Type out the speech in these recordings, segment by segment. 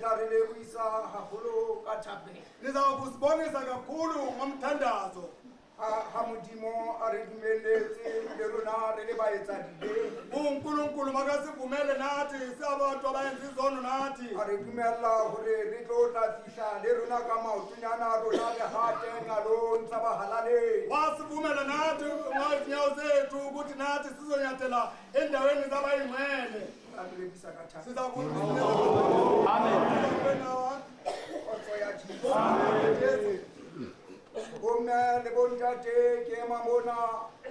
Betarele kuisa haholo ka thapeng. Niza kusibonisa kakhulu ngomthandazo. Hamudimo a re dumeletse le rona re le baetsadile. uNkulunkulu makasivumele nathi siyabantu abayenza izono nathi. A re dumella hore re tlo tla fihla le rona ka maotonyana a rona le hate ngalong tsa bahalale. Wasivumela nathi ngezinyawo zethu ukuthi nathi sizonyathela endaweni zabayingcwele. A re lebisa ka thapeng. Siza kuzinikela. Amen. Kgotso ya Jesu. Bomme le bontate ke ema mona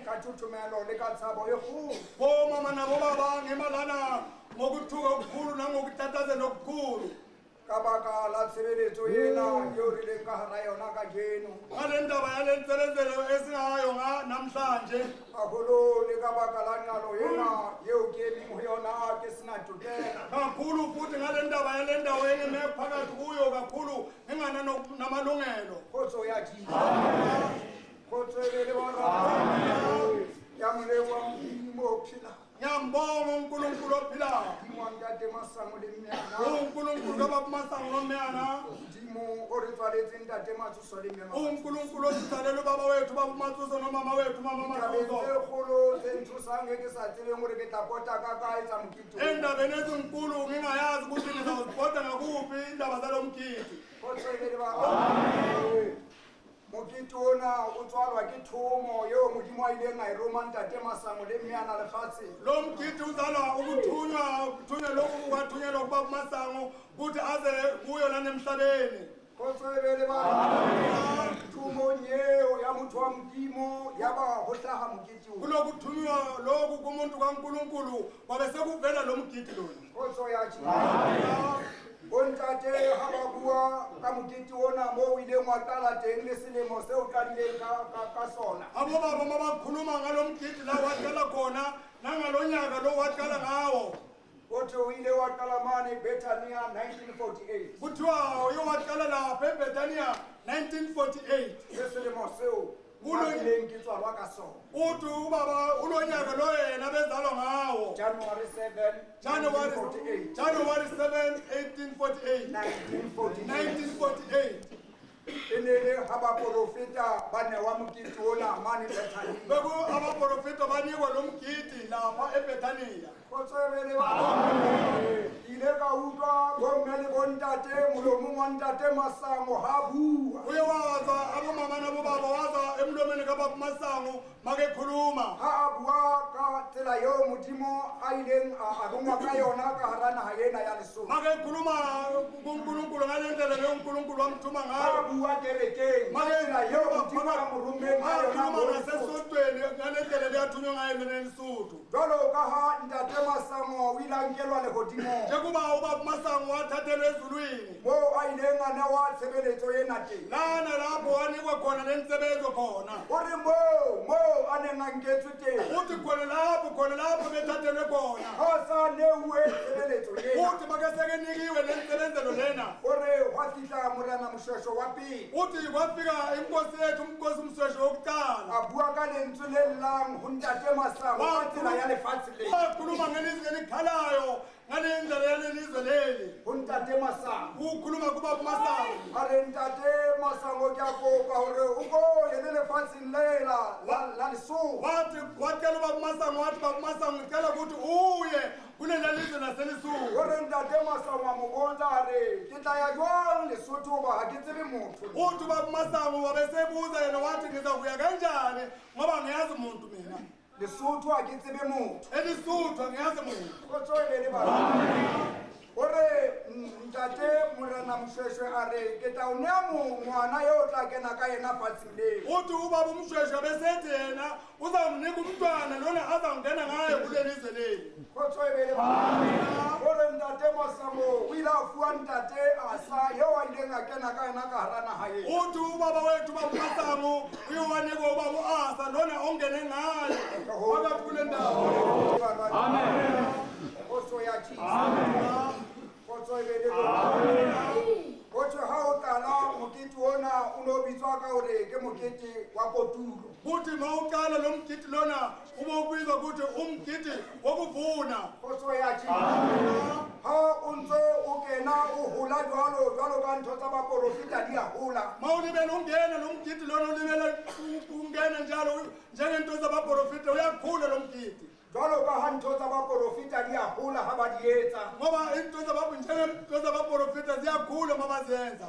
ka thuthumelo le ka tshabo e kgolo. Bomama nabo baba ngemalana ngokuthuka okukhulu nangokutatazela okukhulu. Ka baka la tshebeletso ena eo re leng ka hara yona kajeno. Ngale ndaba yale nselezelo esingayo namhlanje. Haholo le ka baka la nqalo ena eo ke emeng ho yona ke sena tokelo. Kakhulu futhi ngale ndaba yale ndaweni ephakathi kuyo kakhulu engana namalungelo. Kgotso ya Jesu. Kgotso e le bona. Ya molebo wa Modimo o phela. Ngiyambonga uNkulunkulu ophilayo. Modimo wa Ntate Masango le Meana. uNkulunkulu kababa Masango noMeana. Modimo o re tswaletseng Ntate Matsuso le Mema. uNkulunkulu osithalela ubaba wethu baba Matsuso nomama wethu mama Tabeng Matsuso. tse kgolo tse nthusang e ke sa tsebeng hore ke tla pota ka kae tsa mokete ona. Endabeni ezinkulu ngingayazi ukuthi ngizawuzibhoda ngakuphi indaba zalo mkhithi. Kgotso e le bona. Mokete ona o tswalwa ke thomo eo Modimo a ileng a e roma Ntate Masango le Meana lefatshe. Lo mkhithi uzalwa ukuthunywa lokhu kwathunyelwa kubaba Masango ukuthi aze kuyo lana emhlabeni. Kgotso e be le bona. Thomong eo ya motho wa Modimo ya ba ho hlaha mokete ona. Kulokuthunywa lokhu kumuntu kaNkulunkulu kwabe sekuvela lo mkhithi lona. Kgotso ya Jesu. Bontate ha ba bua ka mokete ona moo o ileng wa qala teng le selemo seo qadileng ka sona. Abo baba mabakhuluma ngalo mkhithi la waqala khona nangalo nyaka lo waqala ngawo. Othi o ile wa qala mane Bethania 1948. Kuthiwa uyo waqala lapha eBethania 1948. Le selemo seo Kulo- ileng ke tswalwa ka sona. Uthi ubaba ulonyaka lo yena bezalwa ngawo. January 7, 1948. January 7, 1848. 1948. Enele ha ba profeta ba ne wa mokete ona mane Bethania. Beku abaprofeta banikwa lo mkhithi lapha eBethania. Kgotso e be le bona. Ile ka utlwa bomme le bontate molomong wa Ntate Masango ha bua. Uye waza abomama nabobaba waza emlomeni kababa Masango makekhuluma. Ha a bua ka tsela eo Modimo a ileng a rongwa ka yona ka hara naha ena ya Lesotho. Makekhuluma kuNkulunkulu ngale ndlela leyo uNkulunkulu wamthuma Ha ngayo. bua kerekeng ka tsela eo Modimo a mo rommeng ka yona Makekhuluma mo Lesotho. nasesontweni ngale ndlela leyathunywa ngayo leNesotho. Jwalo ka ha Ntate Masango o ile a nkelwa lehodimong Njengoba ubaba Masango wathathelwa ezulwini. moo a ileng a newa tshebeletso ena teng. Lana lapho wanikwa khona lensebenzo khona. O re moo a neng a nketswe teng Uthi khona lapho bethathelwe khona. ha o sa neuwe tshebeletso ena. Uthi makesekenikiwe lensebenzelo lena. O re hwa fihla Morena Moshweshwe wa pele Uthi kwafika inkosi yethu umnkosi Mshweshwe wokuqala. a bua ka lentswe le llang ho Ntate Masango ka tsela ya lefatshe lena. Wakhuluma ngelizwi elikhalayo ngale ndlela yalelizwe leli. Ho Ntate Masango Ukhuluma kubaba Masango. a re Ntate Masango ke a kopa hore o ko yele lefatsheng lela la Lesotho. Watshela ubaba Masango wathi baba Masango ngicela ukuthi uye kulela lizwe O laseLesotho. re Ntate Masango a mo bontsha a re ke tla ya jwang Lesotho hoba ha ke tsebe motho. Uthi ubaba Masango wabesebuza yena wathi ngizakuya kanjani ngoba ngiyazi umuntu mina. Lesotho ha ke tsebe motho. eLesotho ngiyazi muntu. Kgotso e be le bana. O re Ntate Morena Moshweshwe a re ke tla o nea ngwana yo o tla kena ka yena fatsheng leo. Uthi ubaba uMshweshwe besethi yena uzamnika umntwana lona azangena ngaye kulelizwe leli. Kgotso e be le bana. O re Ntate Masango o ile a fuwa Ntate Asa yo a ileng a kena ka yena ka hara naha ena. Uthi ubaba wethu baba Masango uyowanika ubaba uAsa lona ongene ngaye phakathi kule ndawo. Amen. Kgotso ya Jesu. Kgotso e be le bana. Hothwe ha o qala mokete ona o no bitswa ka hore ke mokete wa kotulo. Uthi mawuqala lo mkhithi lona ubobizwa ukuthi umkhithi wokuvuna. Kgotso ya Jesu. Ha o ntso o kena wena o hola jwalo ka ntho tsa baporofeta di a hola mawulibele ungena lo mgidi lona ulibele ungena njalo njengento zabaprofita uyakhula lo mgidi jwalo ka ha ntho tsa baporofeta di a hola ha ba di etsa ngoba njengento zabaprofita ziyakhula uma bazenza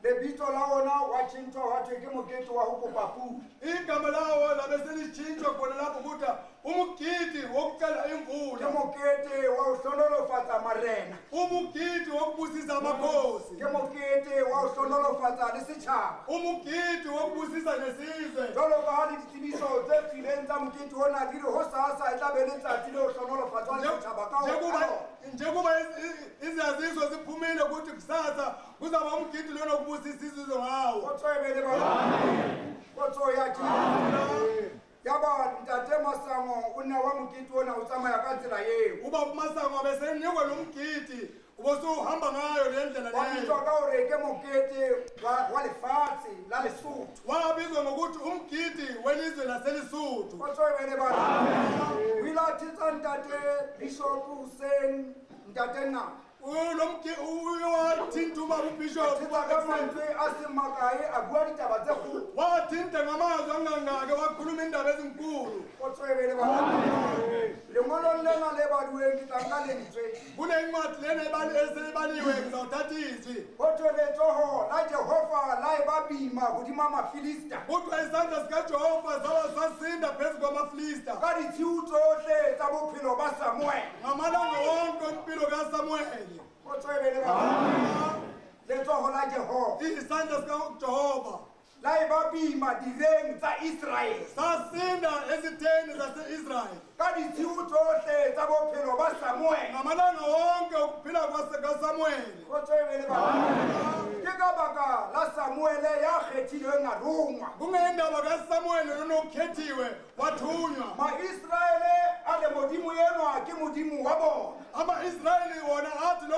lebitso la ona wa tshintshwa wa thwe ke mokete wa ho kopa pula igama lawo labe selitshintshwa khona lapho ukuthi umgidi wokucela ke imvula mokete wa ho hlonolofatsa marena umgidi wokubusisa amakhosi ke mokete wa ho hlonolofatsa le setjhaba umgidi wokubusisa nesizwe jwalo ka ha le ditsebiso tse tswileng tsa mokete ona di re ho sasa e tla be letsatsi le ho hlonolofatswa le setjhaba ka njengoba izaziso ziphumile ukuthi kusasa kuzaba umgidi lona wokubusisa isizwe ngawo kotswebele ba kotso ya Jesu yaba ntate Masango o ne wa mokete ona o tsamaya ka tsela eo uba uMasango abesenikwe lo mgidi ubosuhamba ngayo le ndlela wa leyo bitwa ka hore ke mokete wa lefatshe la Lesotho wabizwa ngokuthi umgidi welizwe laseLesotho kotswebele ba wilathitsa ntate Bishop Hussein ntate na wathinta ubaba ubishop thitsa ka mantswe a seng makae a bua ditaba tse kgolo wathinta ngamazwi angangake wakhuluma indaba ezinkulu kotswebele ba lengolong lena le baduweng ke tla nka lentswe kule incwadi lena eseyibaliwe ngizawuthatha izwi hothwe letsoho la Jehova la eba boima hodima mafilista kuthiwa isandla sikajehova sasinda phezu kwamafilista ka ditshiu tsohle tsa bophelo ba Samuel ngamalanga wonke impilo kaSamuel kotswebele ba letsoho la Jehova isandla sikajehova la eba boima direng tsa Israel sasinda ezitheni zase-Israyeli ka ditshiu tsohle tsa bophelo ba Samuel ngamalanga wonke ukuphila kaSamuel kotswebele ba ke ka baka la Samuel ya kgethilweng a rongwa kungendaba kaSamuel lona okhethiwe wathunywa ma-Israele a le modimo enwa ke modimo wa bona ama-Israyeli wona athi lo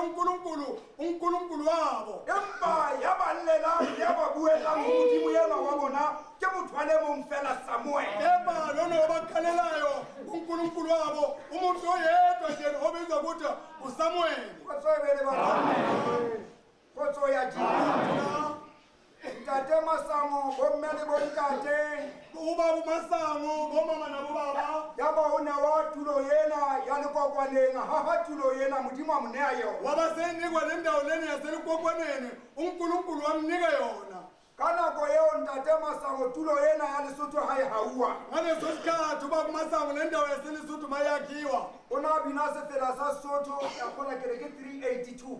unkulunkulu wabo empa ya ba llelang ya ba buelang ho modimo enwa wa bona ke motho a le mong fela Samuel kepha lona obakhalelayo unkulunkulu wabo umuntu oyedwa nje obizwa ukuthi uSamuel kotswebele ba kotso ya Jesu ntate Masango bomme le bontate ubaba uMasango bomama nabobaba yaba o ne wa tulo yena ya lekokwaneng ha tulo yena modimo a mo nea yona wabasenikwa le ndawo lena yaselikokwaneni unkulunkulu wamnika yona ka nako eo ntate Masango tulo yena ya Lesotho ha e hauwa ngaleso sikhathi ubaba uMasango le ndawo yaseLesotho mayakhiwa o na bina sefela sa Sesotho ya kgona kere ke 382